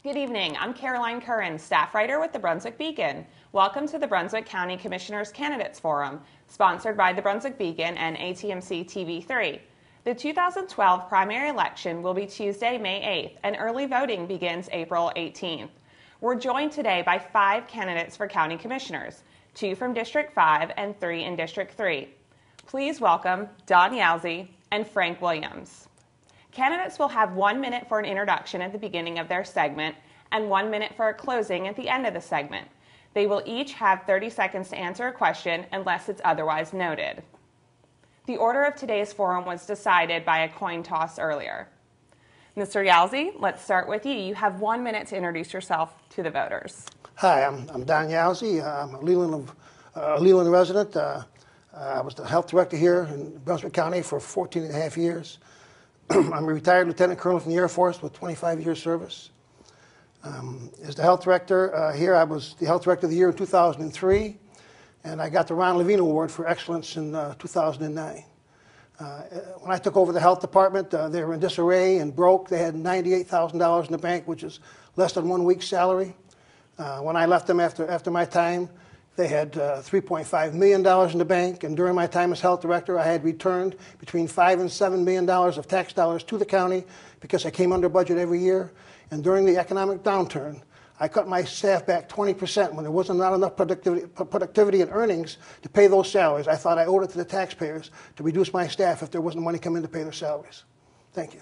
Good evening. I'm Caroline Curran, staff writer with the Brunswick Beacon. Welcome to the Brunswick County Commissioners Candidates Forum, sponsored by the Brunswick Beacon and ATMC TV3. The 2012 primary election will be Tuesday, May 8th, and early voting begins April 18th. We're joined today by 5 candidates for county commissioners, 2 from District 5 and 3 in District 3. Please welcome Don Yowzy and Frank Williams. Candidates will have 1 minute for an introduction at the beginning of their segment and 1 minute for a closing at the end of the segment. They will each have 30 seconds to answer a question unless it's otherwise noted. The order of today's forum was decided by a coin toss earlier. Mr. Yowzy, let's start with you. You have 1 minute to introduce yourself to the voters. Hi, I'm Don Yowzy. I'm a Leland resident. I was the health director here in Brunswick County for 14 and a half years. I'm a retired lieutenant colonel from the Air Force with 25 years service. As the health director here, I was the health director of the year in 2003, and I got the Ron Levine Award for excellence in 2009. When I took over the health department, they were in disarray and broke. They had $98,000 in the bank, which is less than 1 week's salary. When I left them after my time, they had $3.5 million in the bank, and during my time as health director, I had returned between $5 and $7 million of tax dollars to the county because I came under budget every year. And during the economic downturn, I cut my staff back 20% when there wasn't not enough productivity and earnings to pay those salaries. I thought I owed it to the taxpayers to reduce my staff if there wasn't money coming in to pay their salaries. Thank you.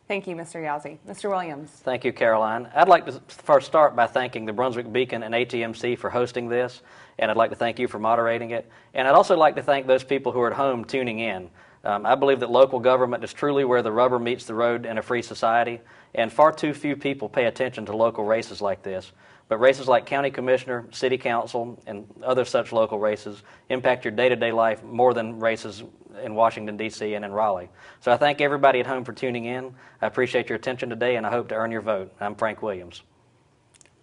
Thank you, Mr. Yowzy. Mr. Williams. Thank you, Caroline. I'd like to first start by thanking the Brunswick Beacon and ATMC for hosting this, and I'd like to thank you for moderating it. And I'd also like to thank those people who are at home tuning in. I believe that local government is truly where the rubber meets the road in a free society, and far too few people pay attention to local races like this. But races like county commissioner, city council, and other such local races impact your day-to-day life more than races in Washington, D.C. and in Raleigh. So I thank everybody at home for tuning in. I appreciate your attention today, and I hope to earn your vote. I'm Frank Williams.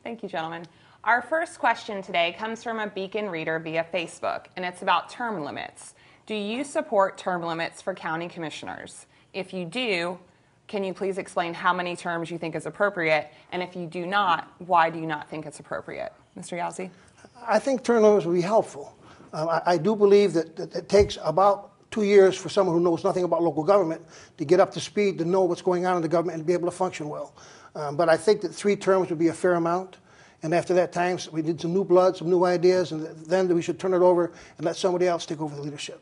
Thank you, gentlemen. Our first question today comes from a Beacon reader via Facebook, and it's about term limits. Do you support term limits for county commissioners? If you do, can you please explain how many terms you think is appropriate? And if you do not, why do you not think it's appropriate? Mr. Yowzy? I think term limits would be helpful. I do believe that it takes about 2 years for someone who knows nothing about local government to get up to speed, to know what's going on in the government and be able to function well. But I think that 3 terms would be a fair amount. And after that time, we need some new blood, some new ideas, and then we should turn it over and let somebody else take over the leadership.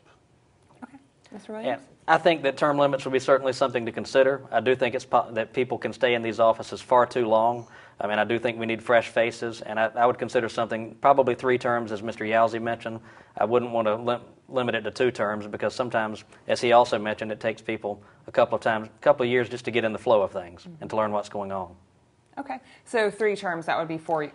Okay. Mr. Williams? I think that term limits would be certainly something to consider. I do think that people can stay in these offices far too long. I mean, I do think we need fresh faces, and I would consider something, probably 3 terms, as Mr. Yowzy mentioned. I wouldn't want to limit it to 2 terms because sometimes, as he also mentioned, it takes people a couple of years just to get in the flow of things and to learn what's going on. Okay, so 3 terms, that would be 12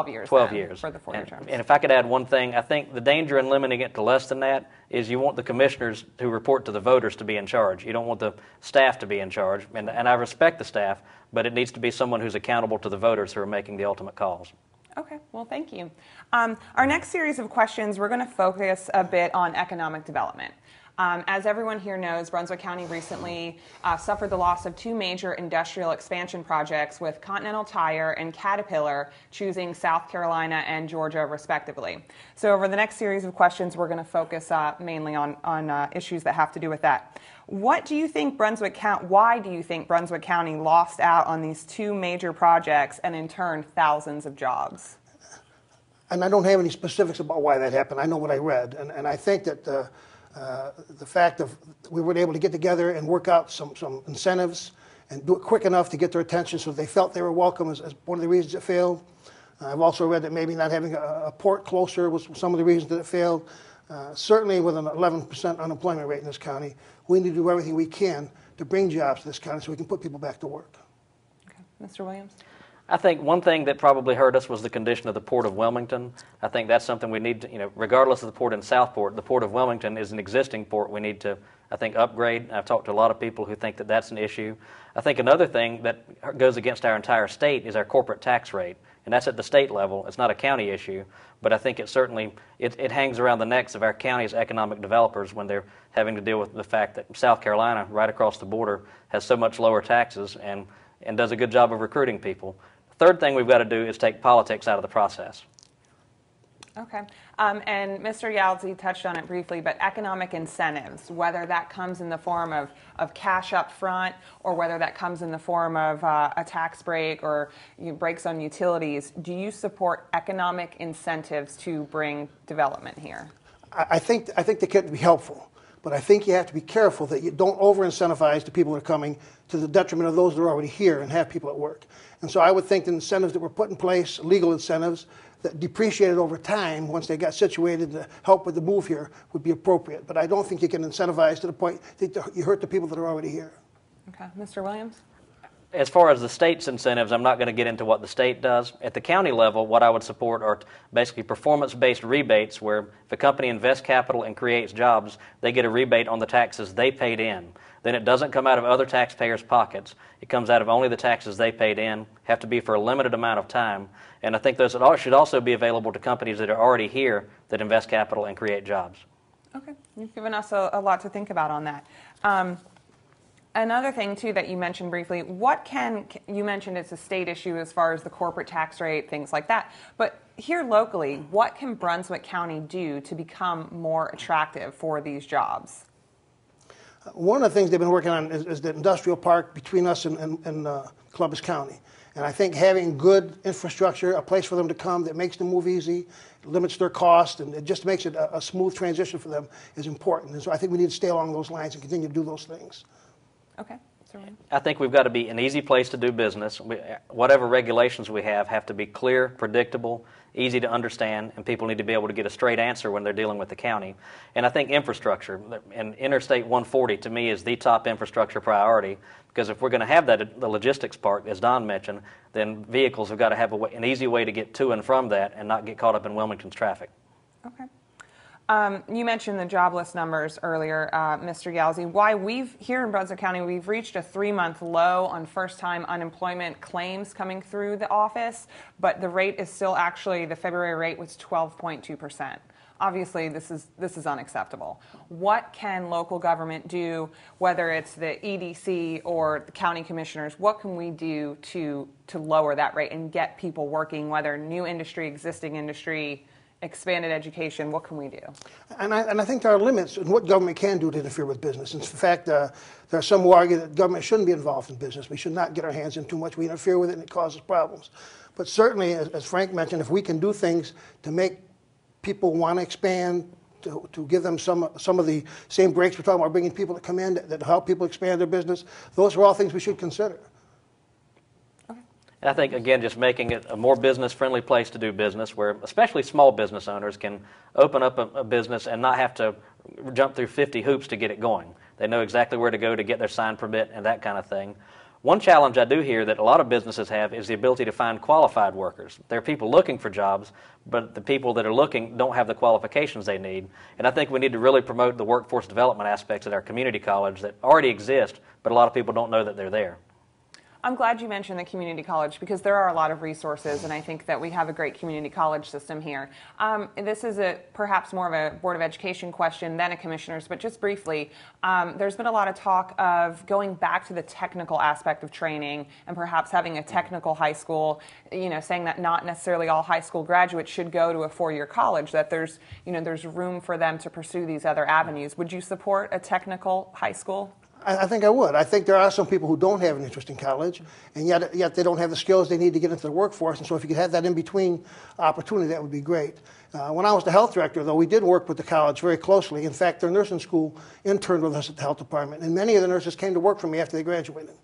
years. 12 years. For the 4-year terms. And if I could add one thing, I think the danger in limiting it to less than that is you want the commissioners who report to the voters to be in charge. You don't want the staff to be in charge. And I respect the staff, but it needs to be someone who's accountable to the voters who are making the ultimate calls. Okay, well, thank you. Our next series of questions, we're going to focus a bit on economic development. As everyone here knows, Brunswick County recently suffered the loss of 2 major industrial expansion projects with Continental Tire and Caterpillar choosing South Carolina and Georgia respectively. So over the next series of questions, we're going to focus mainly on issues that have to do with that. What do you think why do you think Brunswick County lost out on these 2 major projects and in turn thousands of jobs? And I don't have any specifics about why that happened. I know what I read, and I think that the fact of we were able to get together and work out some incentives and do it quick enough to get their attention so they felt they were welcome as one of the reasons it failed. I've also read that maybe not having a port closer was some of the reasons that it failed. Certainly with an 11% unemployment rate in this county, we need to do everything we can to bring jobs to this county so we can put people back to work. Okay. Mr. Williams? I think one thing that probably hurt us was the condition of the Port of Wilmington. I think that's something we need to, regardless of the port in Southport, the Port of Wilmington is an existing port we need to, I think, upgrade. I've talked to a lot of people who think that that's an issue. I think another thing that goes against our entire state is our corporate tax rate, and that's at the state level. It's not a county issue, but I think it certainly, it hangs around the necks of our county's economic developers when they're having to deal with the fact that South Carolina, right across the border, has so much lower taxes and does a good job of recruiting people. Third thing we've got to do is take politics out of the process. Okay. And Mr. Yalzi touched on it briefly, but economic incentives, whether that comes in the form of cash up front or whether that comes in the form of a tax break or breaks on utilities, do you support economic incentives to bring development here? I think they can be helpful, but I think you have to be careful that you don't over-incentivize the people that are coming to the detriment of those that are already here and have people at work. And so I would think the incentives that were put in place, legal incentives, that depreciated over time once they got situated to help with the move here would be appropriate. But I don't think you can incentivize to the point that you hurt the people that are already here. Okay. Mr. Williams? As far as the state's incentives, I'm not going to get into what the state does. At the county level, what I would support are basically performance-based rebates where if a company invests capital and creates jobs, they get a rebate on the taxes they paid in. Then it doesn't come out of other taxpayers' pockets. It comes out of only the taxes they paid in, have to be for a limited amount of time. And I think those should also be available to companies that are already here that invest capital and create jobs. Okay. You've given us a lot to think about on that. Another thing, too, that you mentioned briefly, you mentioned it's a state issue as far as the corporate tax rate, things like that. But here locally, what can Brunswick County do to become more attractive for these jobs? One of the things they've been working on is the industrial park between us and Columbus County. And I think having good infrastructure, a place for them to come that makes the move easy, limits their cost, and it just makes it a smooth transition for them is important. And so I think we need to stay along those lines and continue to do those things. Okay. I think we've got to be an easy place to do business. Whatever regulations we have to be clear, predictable, easy to understand, and people need to be able to get a straight answer when they're dealing with the county. And I think infrastructure, and Interstate 140 to me is the top infrastructure priority, because if we're going to have that, the logistics park, as Don mentioned, then vehicles have got to have an easy way to get to and from that and not get caught up in Wilmington's traffic. Okay. You mentioned the jobless numbers earlier, Mr. Yalzi. Here in Brunswick County, we've reached a 3-month low on first-time unemployment claims coming through the office, but the rate is still the February rate was 12.2%. Obviously, this is unacceptable. What can local government do, whether it's the EDC or the county commissioners, what can we do to lower that rate and get people working, whether new industry, existing industry, expanded education? What can we do? And I think there are limits in what government can do to interfere with business. In fact, there are some who argue that government shouldn't be involved in business. We should not get our hands in too much. We interfere with it and it causes problems. But certainly, as Frank mentioned, if we can do things to make people want to expand, to give them some of the same breaks we're talking about, bringing people that come in that help people expand their business, those are all things we should consider. And I think, again, just making it a more business-friendly place to do business where especially small business owners can open up a business and not have to jump through 50 hoops to get it going. They know exactly where to go to get their sign permit and that kind of thing. One challenge I do hear that a lot of businesses have is the ability to find qualified workers. There are people looking for jobs, but the people that are looking don't have the qualifications they need. And I think we need to really promote the workforce development aspects at our community college that already exist, but a lot of people don't know that they're there. I'm glad you mentioned the community college because there are a lot of resources, and I think that we have a great community college system here. This is perhaps more of a Board of Education question than a commissioner's, but just briefly, there's been a lot of talk of going back to the technical aspect of training and perhaps having a technical high school, saying that not necessarily all high school graduates should go to a 4-year college, that there's room for them to pursue these other avenues. Would you support a technical high school? I think I would. I think there are some people who don't have an interest in college, and yet they don't have the skills they need to get into the workforce. And so if you could have that in-between opportunity, that would be great. When I was the health director, though, we did work with the college very closely. In fact, their nursing school interned with us at the health department, and many of the nurses came to work for me after they graduated.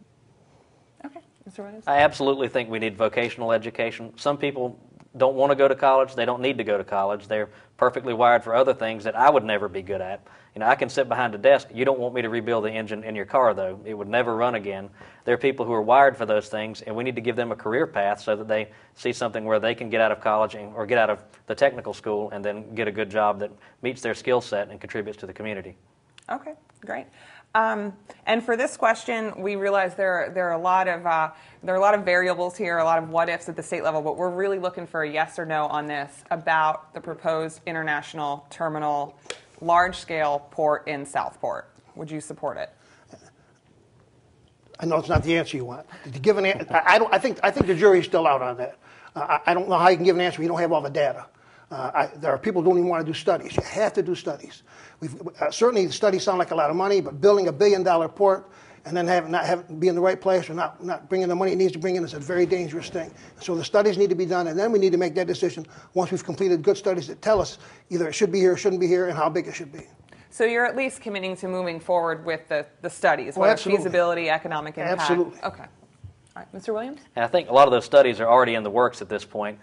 Okay. Mr. Reyes? I absolutely think we need vocational education. Some people don't want to go to college. They don't need to go to college. They're perfectly wired for other things that I would never be good at. I can sit behind a desk. You don't want me to rebuild the engine in your car, though. It would never run again. There are people who are wired for those things, and we need to give them a career path so that they see something where they can get out of college or get out of the technical school and then get a good job that meets their skill set and contributes to the community. Okay, great. And for this question, we realize there are a lot of variables here, a lot of what ifs at the state level, but we're really looking for a yes or no on this about the proposed international terminal, large-scale port in Southport. Would you support it? I know it's not the answer you want. To give an I think the jury's still out on that. I don't know how you can give an answer when you don't have all the data. There are people who don't even want to do studies. You have to do studies. Certainly the studies sound like a lot of money, but building $1 billion port and then not be in the right place or not bringing the money it needs to bring in is a very dangerous thing. So the studies need to be done, and then we need to make that decision once we've completed good studies that tell us either it should be here or shouldn't be here and how big it should be. So you're at least committing to moving forward with the studies, Oh, whether absolutely. feasibility, economic impact. Absolutely. Okay. All right, Mr. Williams? And I think a lot of those studies are already in the works at this point.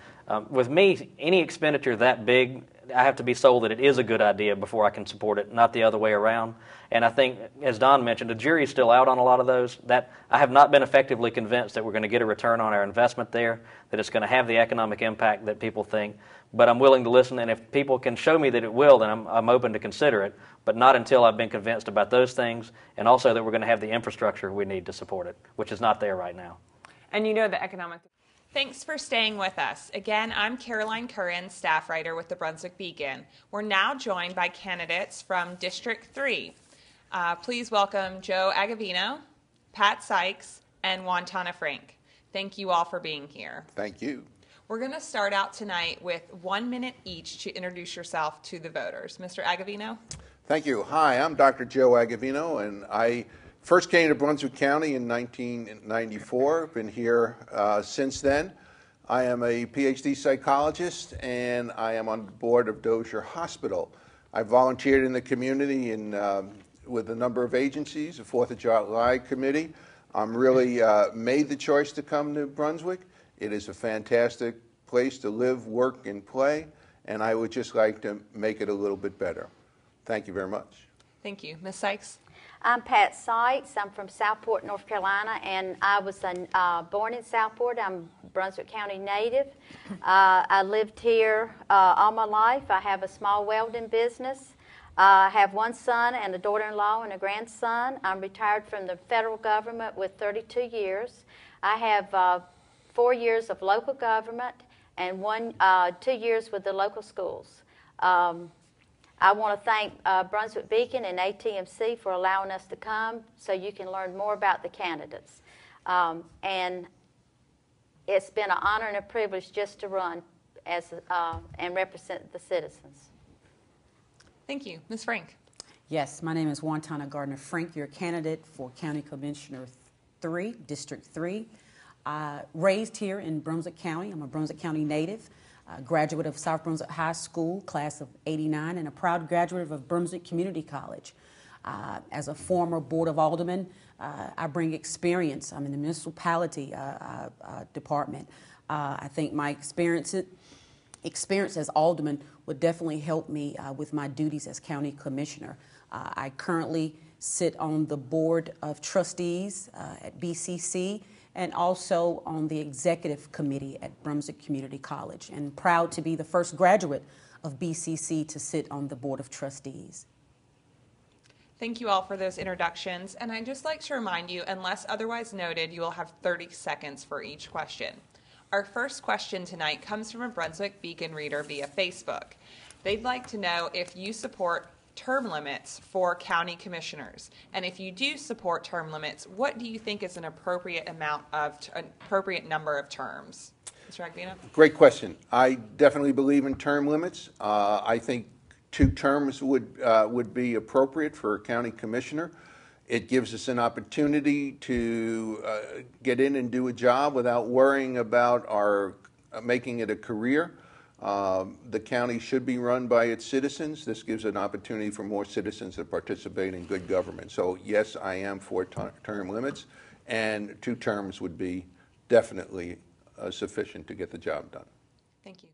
With me, any expenditure that big, I have to be sold that it is a good idea before I can support it, not the other way around. And I think, as Don mentioned, the jury is still out on a lot of those. That I have not been effectively convinced that we're going to get a return on our investment there, that it's going to have the economic impact that people think. But I'm willing to listen, and if people can show me that it will, then I'm open to consider it, but not until I've been convinced about those things, and also that we're going to have the infrastructure we need to support it, which is not there right now. And you know the economic... Thanks for staying with us. Again, I'm Caroline Curran, staff writer with the Brunswick Beacon. We're now joined by candidates from District 3. Please welcome Joe Agavino, Pat Sykes, and Wantana Frank. Thank you all for being here. Thank you. We're going to start out tonight with 1 minute each to introduce yourself to the voters. Mr. Agavino? Thank you. Hi, I'm Dr. Joe Agavino, and I first came to Brunswick County in 1994. Been here since then. I am a PhD psychologist, and I am on the board of Dozier Hospital. I volunteered in the community with a number of agencies, the 4th of July Committee. I'm really made the choice to come to Brunswick. It is a fantastic place to live, work, and play, and I would just like to make it a little bit better. Thank you very much. Thank you. Ms. Sykes? I'm Pat Sykes. I'm from Southport, North Carolina, and I was born in Southport. I'm a Brunswick County native. I lived here all my life. I have a small welding business. I have one son and a daughter-in-law and a grandson. I'm retired from the federal government with 32 years. I have 4 years of local government and 2 years with the local schools. I want to thank Brunswick Beacon and ATMC for allowing us to come so you can learn more about the candidates. And it's been an honor and a privilege just to run and represent the citizens. Thank you. Ms. Frank? Yes, my name is Wantana Gardner Frank, your candidate for County Commissioner 3, District 3. Raised here in Brunswick County. I'm a Brunswick County native. Graduate of South Brunswick High School, class of '89, and a proud graduate of Brunswick Community College. As a former Board of Alderman, I bring experience. I'm in the municipality department. I think my experience as alderman would definitely help me with my duties as county commissioner. I currently sit on the board of trustees at BCC, and also on the executive committee at Brunswick Community College, and proud to be the first graduate of BCC to sit on the Board of Trustees. Thank you all for those introductions, and I'd just like to remind you, unless otherwise noted, you will have 30 seconds for each question. Our first question tonight comes from a Brunswick Beacon reader via Facebook. They'd like to know if you support term limits for county commissioners, and if you do support term limits, what do you think is an appropriate number of terms? Mr. Agavino? Great question. I definitely believe in term limits. I think 2 terms would be appropriate for a county commissioner. It gives us an opportunity to get in and do a job without worrying about making it a career. The county should be run by its citizens. This gives an opportunity for more citizens to participate in good government. So yes, I am for term limits, and 2 terms would be definitely sufficient to get the job done. Thank you.